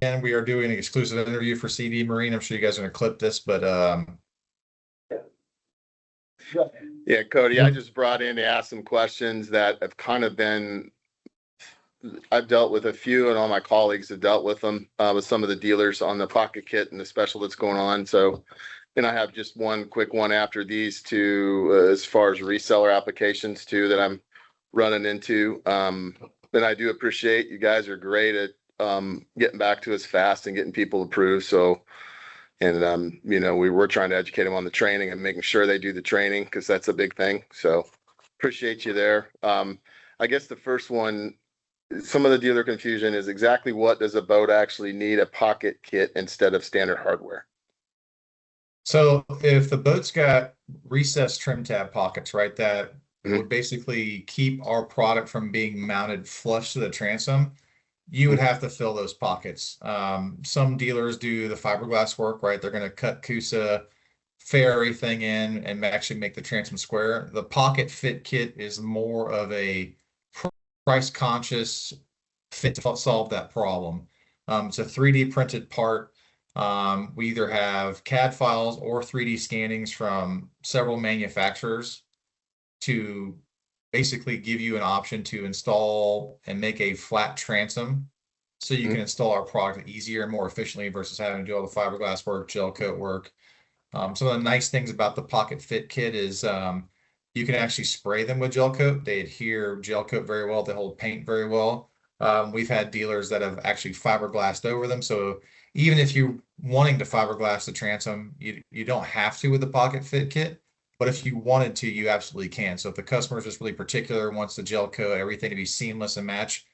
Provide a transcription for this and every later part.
And we are doing an exclusive interview for CD Marine. I'm sure you guys are going to clip this, but Yeah, Cody, I just brought in to ask some questions that have kind of been, I've dealt with a few and all my colleagues have dealt with them, with some of the dealers on the pocket kit and the special that's going on. So, and I have just one quick one after these two, as far as reseller applications too, that I'm running into. And I do appreciate you guys are great at, getting back to us fast and getting people approved. So, and, you know, we're trying to educate them on the training and making sure they do the training because that's a big thing. So appreciate you there. I guess the first one, some of the dealer confusion is exactly what does a boat actually need a pocket kit instead of standard hardware? so if the boat's got recessed trim tab pockets, right, that would basically keep our product from being mounted flush to the transom, you would have to fill those pockets. Some dealers do the fiberglass work, right? They're going to cut CUSA, fair everything in, and actually make the transom square. The pocket fit kit is more of a price conscious fit to solve that problem. It's a 3D printed part. We either have CAD files or 3D scannings from several manufacturers to basically give you an option to install and make a flat transom so you can install our product easier and more efficiently versus having to do all the fiberglass work, gel coat work. Some of the nice things about the pocket fit kit is you can actually spray them with gel coat. They adhere gel coat very well. They hold paint very well. We've had dealers that have actually fiberglassed over them. So even if you're wanting to fiberglass the transom, you don't have to with the pocket fit kit. But if you wanted to, you absolutely can. So if the customer is just really particular, wants the gel coat, everything to be seamless and match,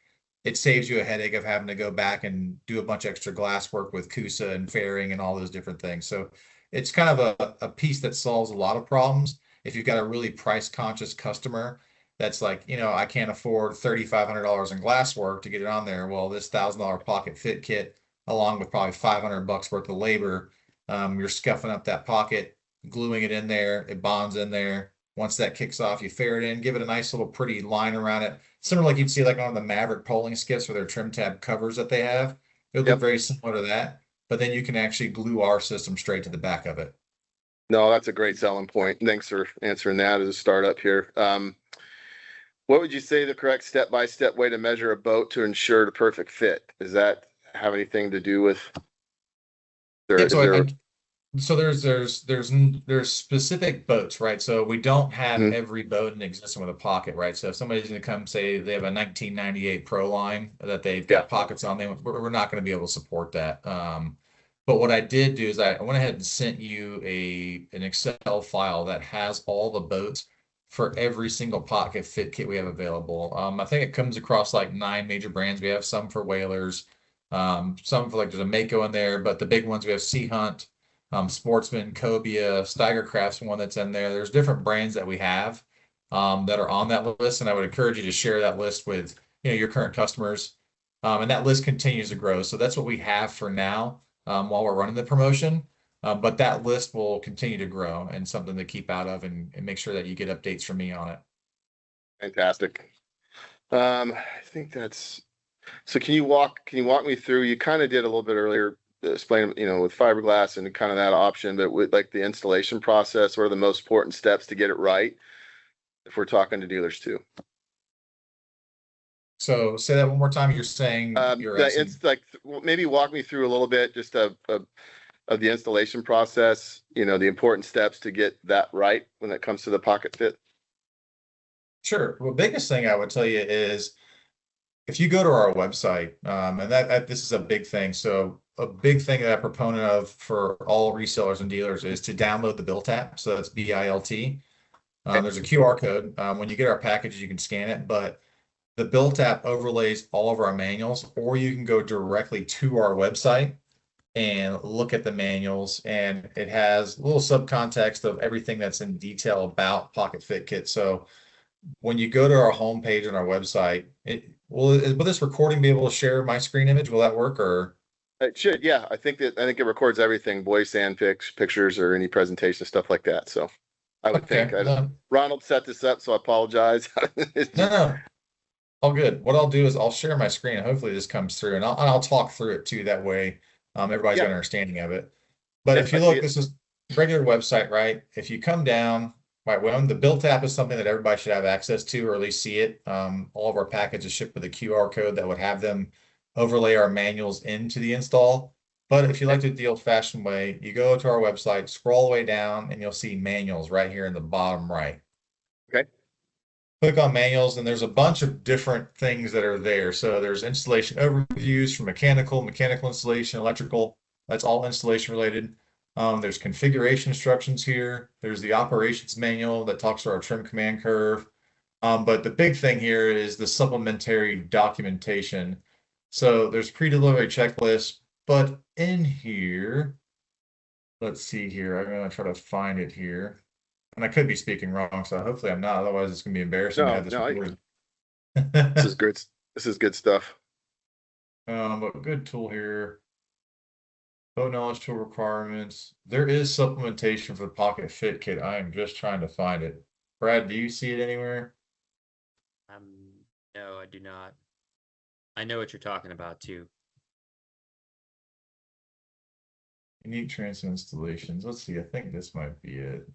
it saves you a headache of having to go back and do a bunch of extra glass work with CUSA and fairing and all those different things. So it's kind of a piece that solves a lot of problems. If you've got a really price conscious customer that's like, you know, I can't afford $3,500 in glass work to get it on there. Well, this $1,000 pocket fit kit, along with probably $500 worth of labor, you're scuffing up that pocket, gluing it in there, it bonds in there. Once that kicks off, you fair it in, give it a nice little pretty line around it. Similar like you'd see like on the Maverick polling skiffs or their trim tab covers that they have. It would look very similar to that, but then you can actually glue our system straight to the back of it. No, that's a great selling point. Thanks for answering that as a startup here. What would you say the correct step-by-step way to measure a boat to ensure the perfect fit? Does that have anything to do with so there's specific boats, right? So we don't have every boat in existence with a pocket, right? So if somebody's going to come say they have a 1998 Pro line that they've got pockets on them, we're not going to be able to support that. But what I did do is I went ahead and sent you an Excel file that has all the boats for every single pocket fit kit we have available. I think it comes across like 9 major brands. We have some for whalers, some for like there's a Mako in there, but the big ones we have Sea Hunt, Sportsman, Cobia, Steigercraft's one that's in there. There's different brands that we have that are on that list, and I would encourage you to share that list with your current customers. And that list continues to grow. So that's what we have for now while we're running the promotion. But that list will continue to grow and something to keep out of and make sure that you get updates from me on it. Fantastic. I think that's so. Can you walk me through? You kind of did a little bit earlier, explain, with fiberglass and kind of that option, but with like the installation process, what are the most important steps to get it right if we're talking to dealers too? So say that one more time. You're saying it's like maybe walk me through a little bit just of the installation process, the important steps to get that right when it comes to the pocket fit. Sure. Well, biggest thing I would tell you is if you go to our website, and that this is a big thing. So a big thing that I'm a proponent of for all resellers and dealers is to download the Built app. So that's BILT. There's a QR code. When you get our packages, you can scan it, but the Built app overlays all of our manuals, or you can go directly to our website and look at the manuals, and it has a little subcontext of everything that's in detail about pocket fit kit. So when you go to our homepage on our website, will this recording be able to share my screen image? Will that work, or? It should, yeah. I think it records everything, voice and pictures or any presentation stuff like that. So I would Okay. think. Ronald set this up, so I apologize. It's No, just, no, all good. What I'll do is I'll share my screen and hopefully this comes through and I'll talk through it too. That way, everybody's got yeah, an understanding of it. But yep, if I you see look, it. this is regular website, right? If you come down, right, well, the build tab is something that everybody should have access to or at least see it. All of our packages ship with a QR code that would have them overlay our manuals into the install. But if you like to do the old-fashioned way, you go to our website, scroll all the way down, and you'll see manuals right here in the bottom right. Okay. Click on manuals, and there's a bunch of different things that are there. So there's installation overviews for mechanical installation, electrical. That's all installation related. There's configuration instructions here. There's the operations manual that talks to our trim command curve. But the big thing here is the supplementary documentation. So there's pre-delivery checklist, but in here, let's see here. I'm gonna try to find it here. And I could be speaking wrong, so hopefully I'm not. Otherwise, it's gonna be embarrassing to have No, this no, recorded. this is great. This is good stuff. But good tool here. Code knowledge tool requirements. There is supplementation for the Pocket Fit Kit. I am just trying to find it. Brad, do you see it anywhere? No, I do not. I know what you're talking about too. Unique transom installations. Let's see. I think this might be it.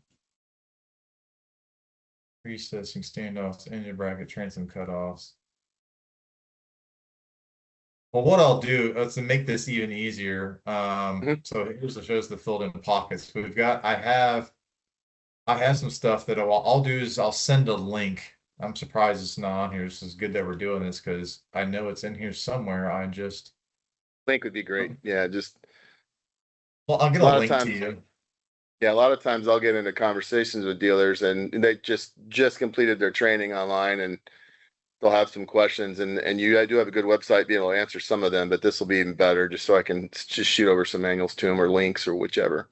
Recessing standoffs, engine bracket, transom cutoffs. Well, what I'll do to make this even easier. So here's the shows the filled in pockets. I have some stuff that I'll do is I'll send a link. I'm surprised it's not on here. This is good that we're doing this because I know it's in here somewhere. Link would be great. Yeah, just Well, I'll get a a lot of link to times. you. Yeah, a lot of times I'll get into conversations with dealers and they just completed their training online and they'll have some questions and I do have a good website being able to answer some of them, but this will be even better just so I can just shoot over some manuals to them or links or whichever.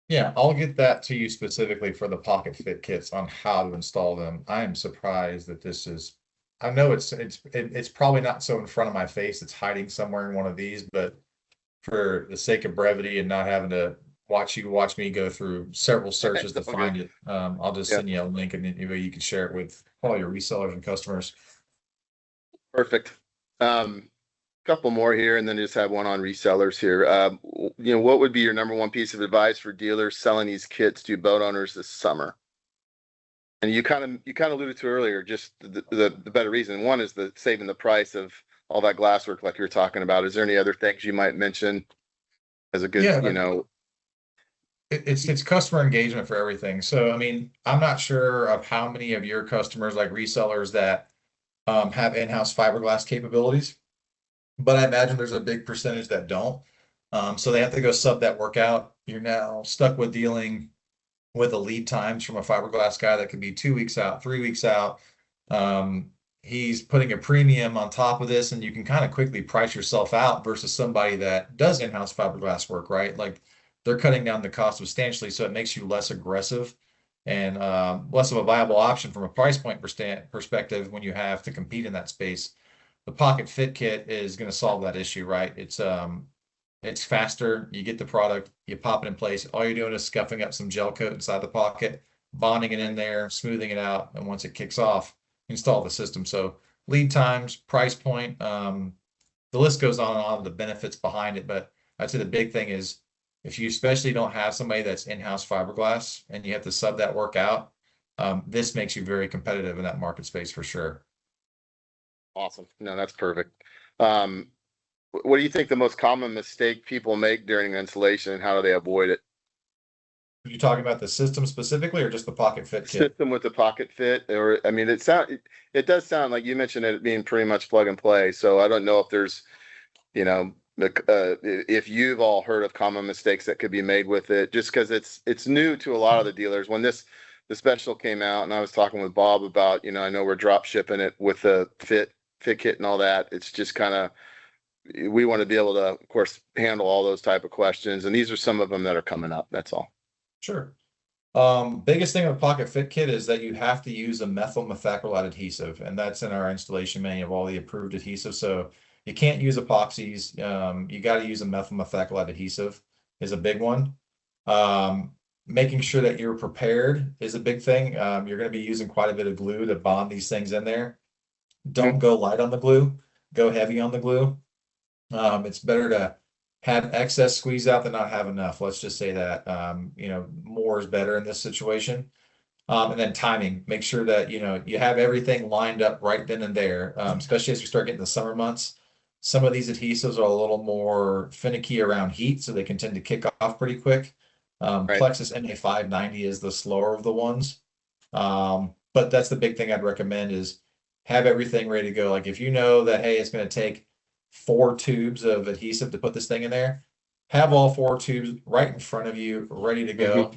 Yeah, I'll get that to you specifically for the Pocket Fit kits on how to install them. I am surprised that this is. I know it's probably not so in front of my face. It's hiding somewhere in one of these, but for the sake of brevity and not having to watch me go through several searches to It's all good. find it, I'll just Yeah, send you a link and then you can share it with all your resellers and customers. perfect. Couple more here and then just have one on resellers here. What would be your number one piece of advice for dealers selling these kits to boat owners this summer? And you kind of alluded to earlier, just the better reason. One is the saving the price of all that glasswork like you were talking about. Is there any other things you might mention as a good, Yeah, it's customer engagement for everything. So I mean, I'm not sure of how many of your customers like resellers that have in-house fiberglass capabilities, but I imagine there's a big percentage that don't. So they have to go sub that work out. You're now stuck with dealing with the lead times from a fiberglass guy that could be 2 weeks out, 3 weeks out. He's putting a premium on top of this, and you can kind of quickly price yourself out versus somebody that does in-house fiberglass work, right? Like they're cutting down the cost substantially, so it makes you less aggressive and less of a viable option from a price point perspective when you have to compete in that space. The Pocket Fit Kit is going to solve that issue, right? It's faster. You get the product, you pop it in place. All you're doing is scuffing up some gel coat inside the pocket, bonding it in there, smoothing it out, and once it kicks off, install the system. So lead times, price point, the list goes on and on, the benefits behind it. But I'd say the big thing is if you especially don't have somebody that's in-house fiberglass and you have to sub that work out, this makes you very competitive in that market space for sure. awesome. No, that's perfect. What do you think the most common mistake people make during installation and how do they avoid it? Are you talking about the system specifically or just the Pocket Fit kit? System with the pocket fit, or I mean, it does sound like you mentioned it being pretty much plug and play. So I don't know if there's, if you've all heard of common mistakes that could be made with it, just because it's new to a lot of the dealers. When the special came out, and I was talking with Bob about, I know we're drop shipping it with the fit kit and all that. It's just kind of we want to be able to, of course, handle all those type of questions, and these are some of them that are coming up. That's all. Sure. Biggest thing with Pocket Fit Kit is that you have to use a methyl methacrylate adhesive, and that's in our installation manual of all the approved adhesives. So you can't use epoxies. You got to use a methyl methacrylate adhesive is a big one. making sure that you're prepared is a big thing. You're going to be using quite a bit of glue to bond these things in there. Don't go light on the glue, go heavy on the glue. It's better to have excess squeeze out than not have enough. Let's just say that, more is better in this situation. And then timing, make sure that, you have everything lined up right then and there, especially as we start getting the summer months. Some of these adhesives are a little more finicky around heat, so they can tend to kick off pretty quick. Right. Plexus NA590 is the slower of the ones. But that's the big thing I'd recommend is have everything ready to go. Like if you know that, hey, it's going to take 4 tubes of adhesive to put this thing in there, have all 4 tubes right in front of you, ready to go.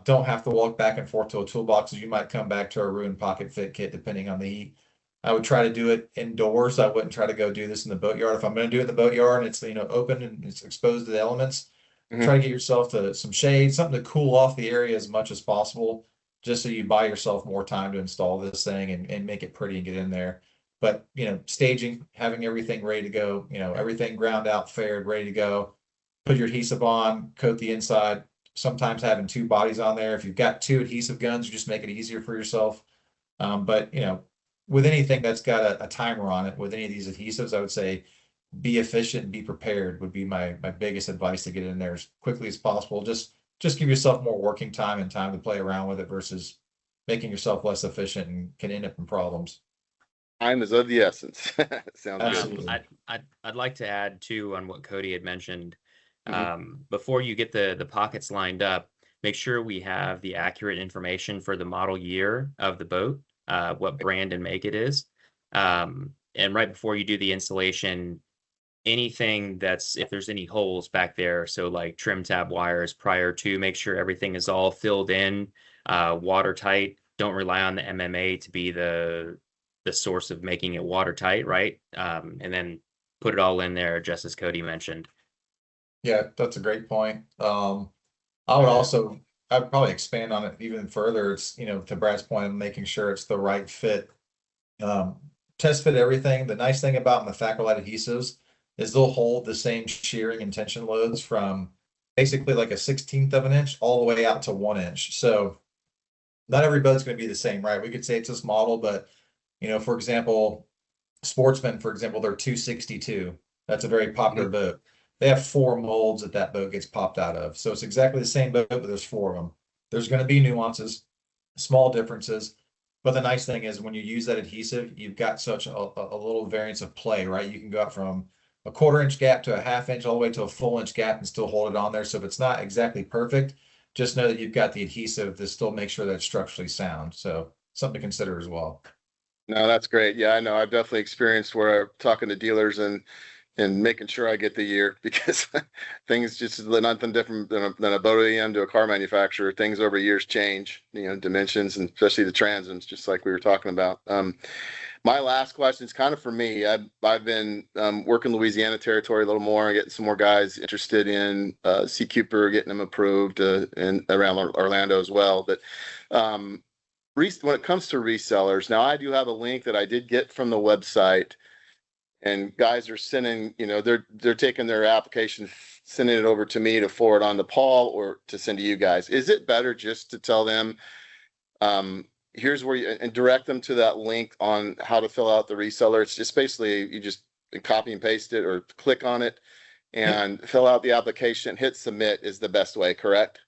Don't have to walk back and forth to a toolbox, as you might come back to a ruined pocket fit kit, depending on the heat. I would try to do it indoors. I wouldn't try to go do this in the boatyard. If I'm going to do it in the boatyard and it's, open and it's exposed to the elements, try to get yourself to some shade, something to cool off the area as much as possible, just so you buy yourself more time to install this thing and make it pretty and get in there. But, staging, having everything ready to go, everything ground out, faired, ready to go. Put your adhesive on, coat the inside. Sometimes having 2 bodies on there. If you've got 2 adhesive guns, you just make it easier for yourself. But, with anything that's got a timer on it, with any of these adhesives, I would say be efficient and be prepared would be my biggest advice to get in there as quickly as possible. Just give yourself more working time and time to play around with it versus making yourself less efficient and can end up in problems. Time is of the essence. Sounds Absolutely. good. I'd like to add too on what Cody had mentioned. Mhm. Before you get the pockets lined up, make sure we have the accurate information for the model year of the boat, what brand and make it is. And right before you do the installation, anything if there's any holes back there, so like trim tab wires prior to, make sure everything is all filled in, watertight. Don't rely on the MMA to be the source of making it watertight, right? And then put it all in there, just as Cody mentioned. Yeah, that's a great point. I would also, I'd probably expand on it even further. It's, to Brad's point of making sure it's the right fit. Um, Test fit everything. The nice thing about methacrylate adhesives is they'll hold the same shearing and tension loads from basically like a 16th of an inch all the way out to 1 inch. So not every boat's going to be the same, right? We could say it's this model, but for example, Sportsman, for example, they're 262. That's a very popular boat. They have 4 molds that boat gets popped out of. So it's exactly the same boat, but there's 4 of them. There's going to be nuances, small differences. But the nice thing is when you use that adhesive, you've got such a little variance of play, right? You can go out from a 1/4 inch gap to a 1/2 inch all the way to a full inch gap and still hold it on there. So if it's not exactly perfect, just know that you've got the adhesive to still make sure that it's structurally sound. So something to consider as well. No, that's great. Yeah, I know. I've definitely experienced where I'm talking to dealers and making sure I get the year because things just nothing different than a boat OEM to a car manufacturer. Things over years change, dimensions and especially the transoms, just like we were talking about. My last question is kind of for me. I've been working Louisiana territory a little more, getting some more guys interested in Seakeeper, getting them approved and around Orlando as well. But when it comes to resellers, now I do have a link that I did get from the website, and guys are sending, they're taking their application, sending it over to me to forward on to Paul or to send to you guys. Is it better just to tell them, here's where and direct them to that link on how to fill out the reseller? It's just basically you just copy and paste it or click on it and fill out the application, hit submit is the best way, correct?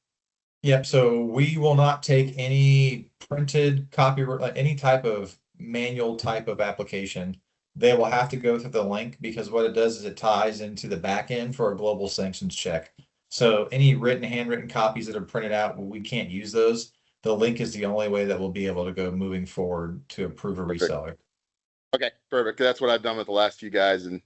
Yep. So we will not take any printed copy, like any type of manual type of application. They will have to go through the link because what it does is it ties into the back end for a global sanctions check. So any handwritten copies that are printed out, we can't use those. The link is the only way that we'll be able to go moving forward to approve a Perfect. reseller. Okay, perfect. That's what I've done with the last few guys and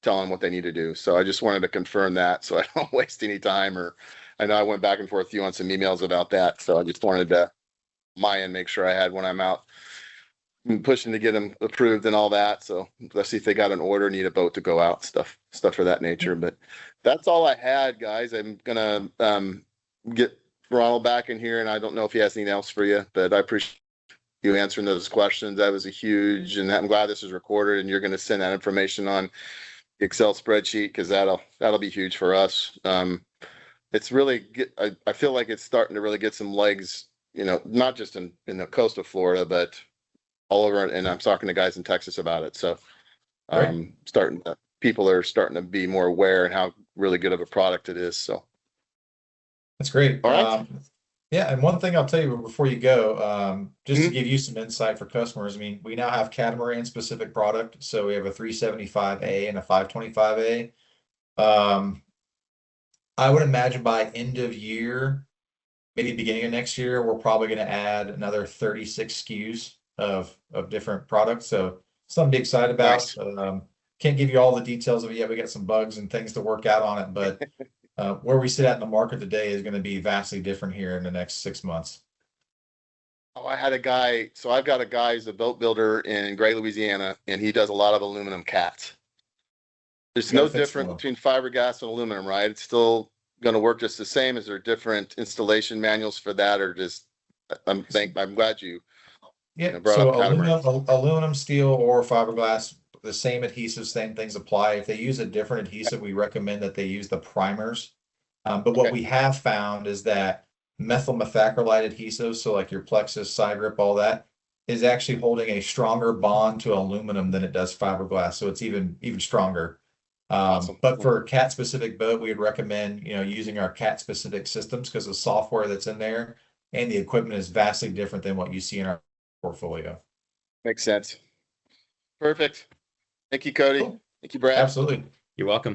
tell them what they need to do. So I just wanted to confirm that so I don't waste any time. Or I know I went back and forth with you on some emails about that. So I just wanted to my end make sure I had when I'm out pushing to get them approved and all that. So let's see if they got an order, need a boat to go out, stuff for that nature. But that's all I had, guys. I'm gonna get Ronald back in here, and I don't know if he has anything else for you, but I appreciate you answering those questions. That was a huge, and I'm glad this is recorded, and you're going to send that information on the Excel spreadsheet because that'll be huge for us. it's really, I feel like it's starting to really get some legs, you know, not just in the coast of Florida, but all over. And I'm talking to guys in Texas about it. So, Great. people are starting to be more aware and how really good of a product it is. So, That's great. all right. Yeah, and one thing I'll tell you before you go, just to Mhm. give you some insight for customers, I mean, we now have catamaran specific product. So we have a 375A and a 525A. I would imagine by end of year, maybe beginning of next year, we're probably going to add another 36 SKUs of different products. So something to be excited about. Nice. Can't give you all the details of it yet. We got some bugs and things to work out on it, but where we sit at in the market today is going to be vastly different here in the next 6 months. Oh, I had a guy. So I've got a guy who's a boat builder in Gray, Louisiana, and he does a lot of aluminum cats. There's You got no to fix difference them. between fiberglass and aluminum, right? It's still going to work just the same. Is there different installation manuals for that, or just? I'm glad you Yeah, brought so up catamaran. aluminum, steel, or fiberglass, the same adhesives, same things apply. If they use a different adhesive, we recommend that they use the primers. But what Okay. we have found is that methyl methacrylate adhesives, so like your Plexus, side grip, all that, is actually holding a stronger bond to aluminum than it does fiberglass. So it's even stronger. Awesome. But for a cat specific boat, we would recommend, using our cat specific systems because the software that's in there and the equipment is vastly different than what you see in our portfolio. Makes sense. Perfect. Thank you, Cody. Cool. Thank you, Brad. Absolutely. You're welcome.